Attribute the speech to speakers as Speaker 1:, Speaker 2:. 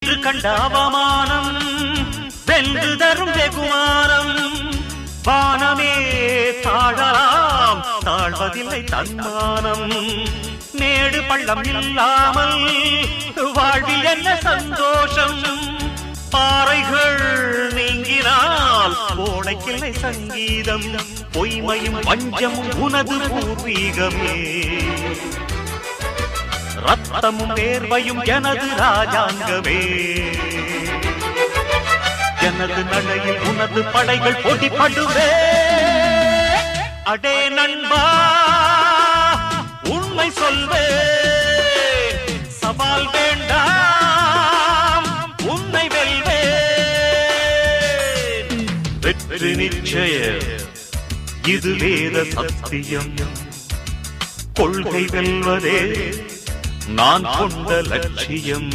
Speaker 1: இன்று கண்ட அவமானம் வென்று தரும் வெகுமானம் வானமே தாழலாம் தாழ்வதில்லை தன்மானம் மேடு பள்ளம் இல்லாமல் வாழ்வில் என்ன சந்தோஷம் பாறைகள் நீங்கினால் கோடைக்கில்லை சங்கீதம் பொய்மையும் வஞ்சமும் உனது பூர்வீகமே ரத்தமும் வேர்வையும் எனது ராஜாங்கமே எனது நடையில் உனது படைகள் போட்டிப்படுவே அடே நண்பா உண்மை சொல்வே சவால் வேண்டாம் உன்னை வெல்வே வெற்றி நிச்சய இது வேத சத்தியம் கொள்கை வெல்வதே நான் கொண்ட லட்சியம்